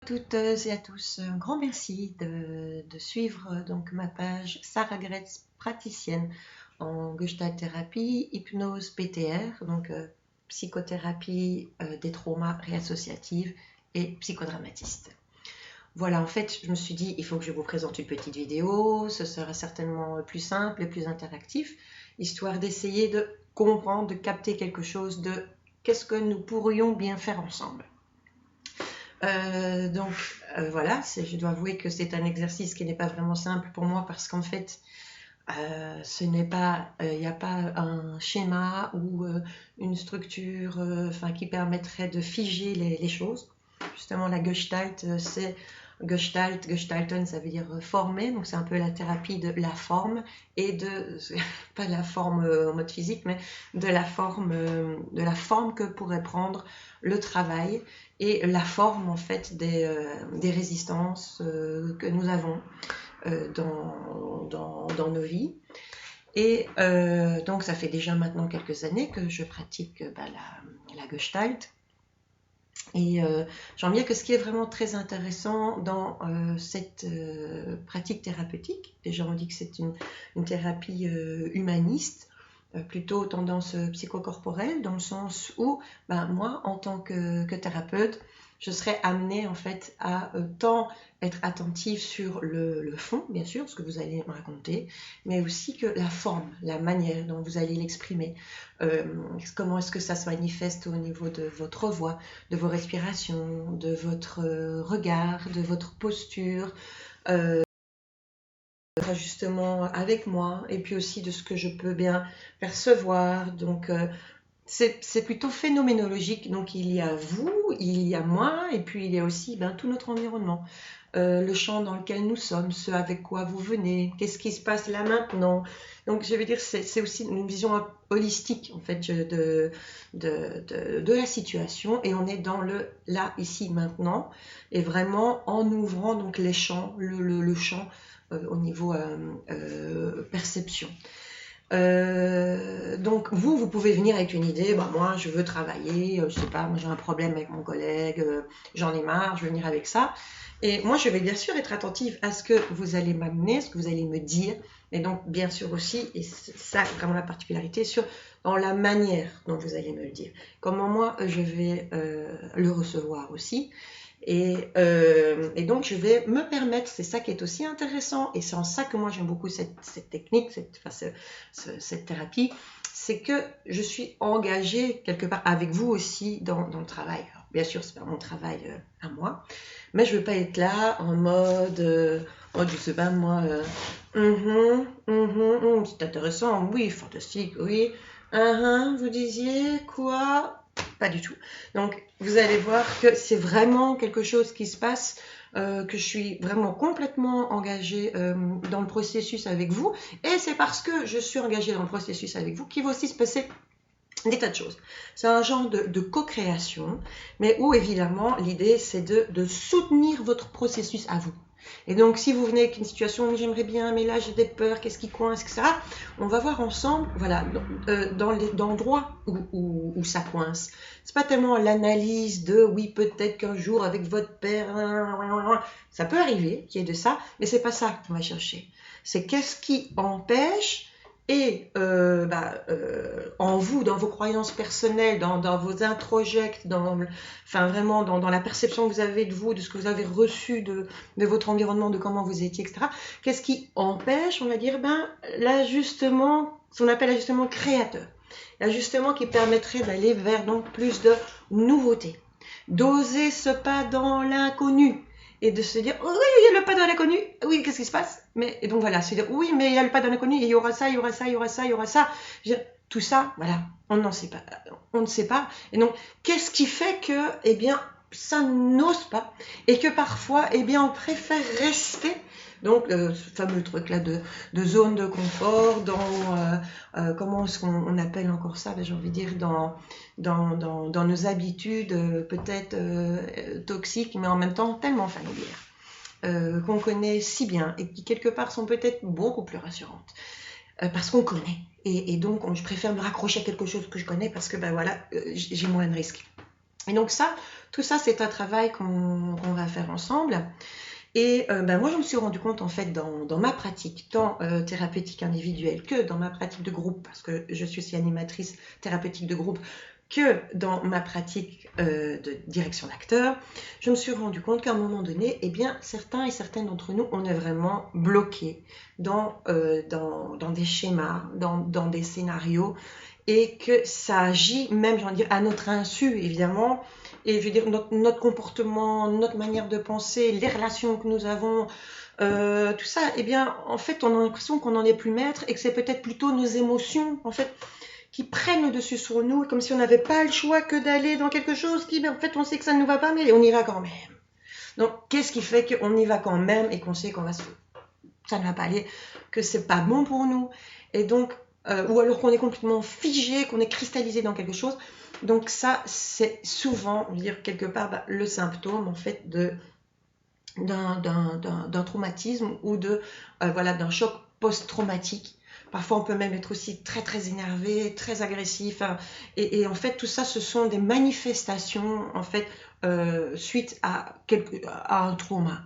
À toutes et à tous, un grand merci de suivre donc ma page Sarah Gretz, praticienne en Gestalt thérapie, hypnose PTR, donc psychothérapie des traumas réassociatives et psychodramatiste. Voilà, en fait, je me suis dit, il faut que je vous présente une petite vidéo, ce sera certainement plus simple et plus interactif, histoire d'essayer de comprendre, de capter quelque chose de qu'est-ce que nous pourrions bien faire ensemble. Voilà, je dois avouer que c'est un exercice qui n'est pas vraiment simple pour moi parce qu'en fait, ce n'est pas, il n'y a pas un schéma ou une structure qui permettrait de figer les choses. Justement, la Gestalt, c'est Gestalten, ça veut dire former, donc c'est un peu la thérapie de la forme et de, pas la forme en mode physique, mais de la forme que pourrait prendre le travail et la forme en fait des résistances que nous avons dans nos vies. Et donc ça fait déjà maintenant quelques années que je pratique la Gestalt. Et j'en viens que ce qui est vraiment très intéressant dans cette pratique thérapeutique, déjà on dit que c'est une thérapie humaniste, plutôt tendance psychocorporelle, dans le sens où moi, en tant que thérapeute, je serais amenée en fait à tant être attentive sur le fond, bien sûr, ce que vous allez me raconter, mais aussi que la forme, la manière dont vous allez l'exprimer, comment est-ce que ça se manifeste au niveau de votre voix, de vos respirations, de votre regard, de votre posture, justement avec moi, et puis aussi de ce que je peux bien percevoir. Donc c'est plutôt phénoménologique. Donc il y a vous, il y a moi, et puis il y a aussi tout notre environnement. Le champ dans lequel nous sommes, ce avec quoi vous venez, qu'est-ce qui se passe là maintenant. Donc je veux dire, c'est aussi une vision holistique en fait de la situation, et on est dans le là, ici, maintenant, et vraiment en ouvrant donc les champs, le champ au niveau perception. Donc vous pouvez venir avec une idée, moi je veux travailler, je sais pas, moi j'ai un problème avec mon collègue, j'en ai marre, je veux venir avec ça. Et moi je vais bien sûr être attentive à ce que vous allez m'amener, ce que vous allez me dire, et donc bien sûr aussi, et c'est ça vraiment la particularité, dans la manière dont vous allez me le dire. Comment moi je vais le recevoir aussi. Et donc je vais me permettre, c'est ça qui est aussi intéressant, et c'est en ça que moi j'aime beaucoup cette technique, cette thérapie, c'est que je suis engagée quelque part avec vous aussi dans le travail. Alors, bien sûr, c'est pas mon travail à moi, mais je veux pas être là en mode, je sais pas moi, c'est intéressant, oui, fantastique, oui, vous disiez quoi? Pas du tout. Donc, vous allez voir que c'est vraiment quelque chose qui se passe, que je suis vraiment complètement engagée dans le processus avec vous. Et c'est parce que je suis engagée dans le processus avec vous qu'il va aussi se passer des tas de choses. C'est un genre de co-création, mais où évidemment l'idée c'est de soutenir votre processus à vous. Et donc si vous venez avec une situation, j'aimerais bien, mais là j'ai des peurs, qu'est-ce qui coince, etc. On va voir ensemble, voilà, dans l'endroit où ça coince. C'est pas tellement l'analyse de oui peut-être qu'un jour avec votre père, ça peut arriver qu'il y ait de ça, mais c'est pas ça qu'on va chercher. C'est qu'est-ce qui empêche et en vous, dans vos croyances personnelles, dans vos introjects, vraiment dans la perception que vous avez de vous, de ce que vous avez reçu de votre environnement, de comment vous étiez, etc. Qu'est-ce qui empêche, on va dire, l'ajustement, ce qu'on appelle l'ajustement créateur. L'ajustement qui permettrait d'aller vers donc plus de nouveautés. D'oser ce pas dans l'inconnu. Et de se dire, oh, oui, il y a le pas dans l'inconnu, oui, qu'est-ce qui se passe? Et donc voilà, se dire, oui, mais il y a le pas dans l'inconnu, il y aura ça, il y aura ça, il y aura ça, il y aura ça. Tout ça, voilà, on n'en sait pas. On ne sait pas. Et donc, qu'est-ce qui fait que, ça n'ose pas, et que parfois, on préfère rester. Donc, ce fameux truc-là de zone de confort, comment est-ce qu'on appelle encore ça, j'ai envie de dire, dans nos habitudes peut-être toxiques, mais en même temps tellement familières, qu'on connaît si bien, et qui quelque part sont peut-être beaucoup plus rassurantes, parce qu'on connaît. Et donc, je préfère me raccrocher à quelque chose que je connais, parce que j'ai moins de risques. Et donc ça, tout ça, c'est un travail qu'on va faire ensemble. Et moi, je me suis rendu compte, en fait, dans ma pratique, tant thérapeutique individuelle que dans ma pratique de groupe, parce que je suis aussi animatrice thérapeutique de groupe, que dans ma pratique de direction d'acteur, je me suis rendu compte qu'à un moment donné, eh bien, certains et certaines d'entre nous, on est vraiment bloqués dans des schémas, dans des scénarios, et que ça agit même, j'ai envie de dire, à notre insu, évidemment. Et je veux dire, notre comportement, notre manière de penser, les relations que nous avons, tout ça, eh bien, en fait, on a l'impression qu'on n'en est plus maître et que c'est peut-être plutôt nos émotions, en fait, qui prennent le dessus sur nous, comme si on n'avait pas le choix que d'aller dans quelque chose qui, en fait, on sait que ça ne nous va pas, mais on y va quand même. Donc, qu'est-ce qui fait qu'on y va quand même et qu'on sait qu'on va ça ne va pas aller, que c'est pas bon pour nous, et donc, ou alors qu'on est complètement figé, qu'on est cristallisé dans quelque chose. Donc ça, c'est souvent, je veux dire, quelque part, le symptôme, en fait, d'un traumatisme ou d'un choc post-traumatique. Parfois, on peut même être aussi très, très énervé, très agressif. Et en fait, tout ça, ce sont des manifestations, en fait, suite à un trauma.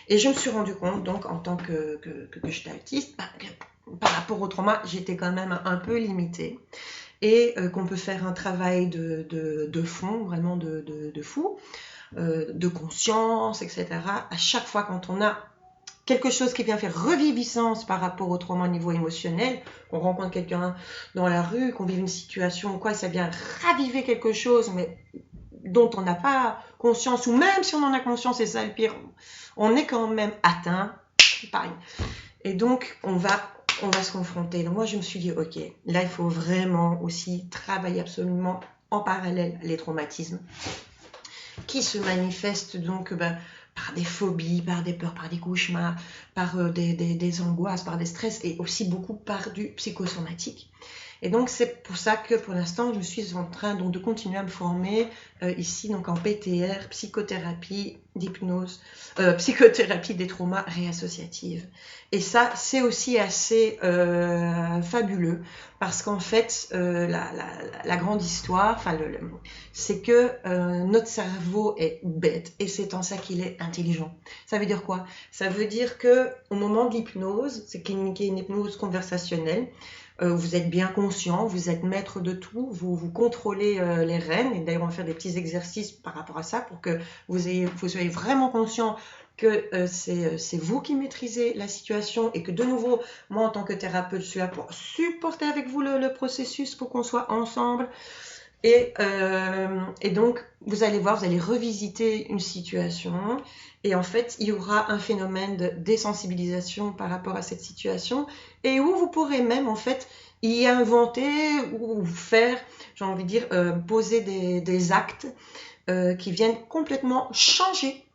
Et je me suis rendu compte, donc, en tant que j'étais autiste, par rapport au trauma, j'étais quand même un peu limitée. Et qu'on peut faire un travail de fond, vraiment de fou, de conscience, etc. À chaque fois quand on a quelque chose qui vient faire reviviscence par rapport au trauma au niveau émotionnel, qu'on rencontre quelqu'un dans la rue, qu'on vive une situation ou quoi, et ça vient raviver quelque chose, mais dont on n'a pas conscience, ou même si on en a conscience, c'est ça le pire, on est quand même atteint, pareil. Et donc, on va se confronter. Donc moi, je me suis dit, ok, là, il faut vraiment aussi travailler absolument en parallèle les traumatismes qui se manifestent donc par des phobies, par des peurs, par des cauchemars, par des angoisses, par des stress, et aussi beaucoup par du psychosomatique. Et donc, c'est pour ça que pour l'instant, je suis en train donc, de continuer à me former ici donc en PTR, psychothérapie d'hypnose, psychothérapie des traumas réassociatives. Et ça, c'est aussi assez fabuleux parce qu'en fait, la grande histoire, c'est que notre cerveau est bête et c'est en ça qu'il est intelligent. Ça veut dire quoi? Ça veut dire que au moment de l'hypnose, c'est une hypnose conversationnelle, vous êtes bien conscient, vous êtes maître de tout, vous contrôlez les rênes, et d'ailleurs on va faire des petits exercices par rapport à ça pour que vous soyez vraiment conscient que c'est vous qui maîtrisez la situation et que de nouveau, moi en tant que thérapeute, je suis là pour supporter avec vous le processus pour qu'on soit ensemble. Et donc, vous allez voir, vous allez revisiter une situation et en fait, il y aura un phénomène de désensibilisation par rapport à cette situation et où vous pourrez même en fait y inventer ou faire, j'ai envie de dire, poser des actes qui viennent complètement changer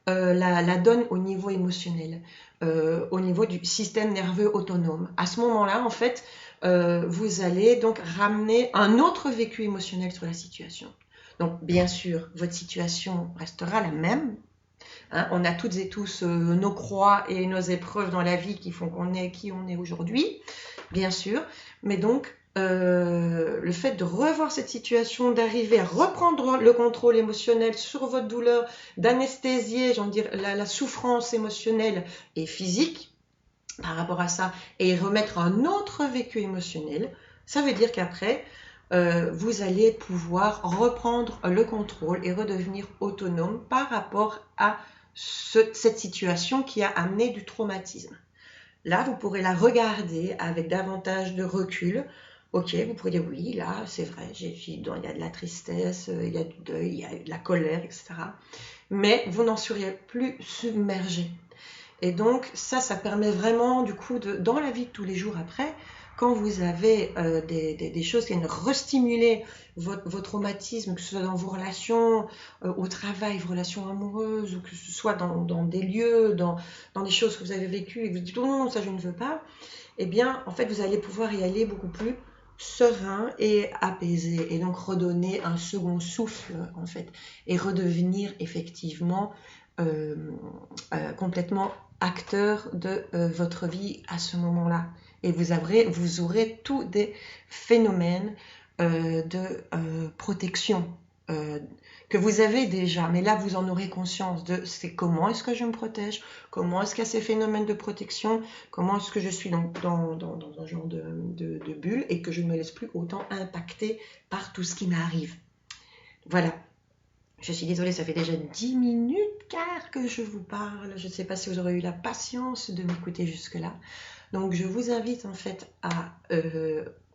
la donne au niveau émotionnel, au niveau du système nerveux autonome. À ce moment-là, en fait, vous allez donc ramener un autre vécu émotionnel sur la situation. Donc, bien sûr, votre situation restera la même. Hein, on a toutes et tous nos croix et nos épreuves dans la vie qui font qu'on est qui on est aujourd'hui, bien sûr. Mais donc, le fait de revoir cette situation, d'arriver à reprendre le contrôle émotionnel sur votre douleur, d'anesthésier, j'ai envie de dire, la souffrance émotionnelle et physique par rapport à ça, et remettre un autre vécu émotionnel, ça veut dire qu'après, vous allez pouvoir reprendre le contrôle et redevenir autonome par rapport à cette situation qui a amené du traumatisme. Là, vous pourrez la regarder avec davantage de recul. Ok, vous pourrez dire oui, là, c'est vrai, il y a de la tristesse, il y a du deuil, il y a de la colère, etc. Mais vous n'en seriez plus submergé. Et donc, ça permet vraiment, du coup, dans la vie de tous les jours après, quand vous avez des choses qui viennent restimuler vos traumatismes, que ce soit dans vos relations, au travail, vos relations amoureuses, ou que ce soit dans des lieux, dans des choses que vous avez vécues et que vous dites « Oh non, ça je ne veux pas », eh bien, en fait, vous allez pouvoir y aller beaucoup plus serein et apaisé, et donc redonner un second souffle, en fait, et redevenir effectivement complètement acteur de votre vie à ce moment-là. Et vous aurez tous des phénomènes de protection, que vous avez déjà, mais là vous en aurez conscience de c'est comment est-ce que je me protège, comment est-ce qu'il y a ces phénomènes de protection, comment est-ce que je suis donc dans un genre de bulle et que je ne me laisse plus autant impacter par tout ce qui m'arrive. Voilà. Je suis désolée, ça fait déjà 10 minutes car que je vous parle. Je ne sais pas si vous aurez eu la patience de m'écouter jusque-là. Donc je vous invite en fait à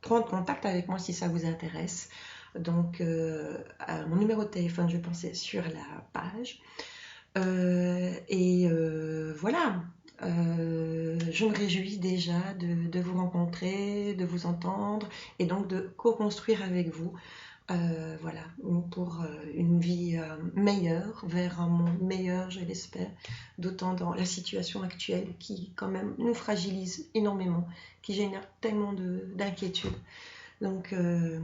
prendre contact avec moi si ça vous intéresse. Donc mon numéro de téléphone, je pensais sur la page. Voilà. Je me réjouis déjà de vous rencontrer, de vous entendre et donc de co-construire avec vous. Voilà, pour une vie meilleure, vers un monde meilleur, je l'espère, d'autant dans la situation actuelle qui quand même nous fragilise énormément, qui génère tellement d'inquiétudes. Donc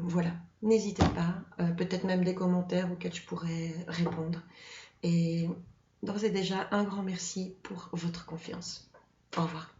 voilà, n'hésitez pas, peut-être même des commentaires auxquels je pourrais répondre. Et d'ores et déjà, un grand merci pour votre confiance. Au revoir.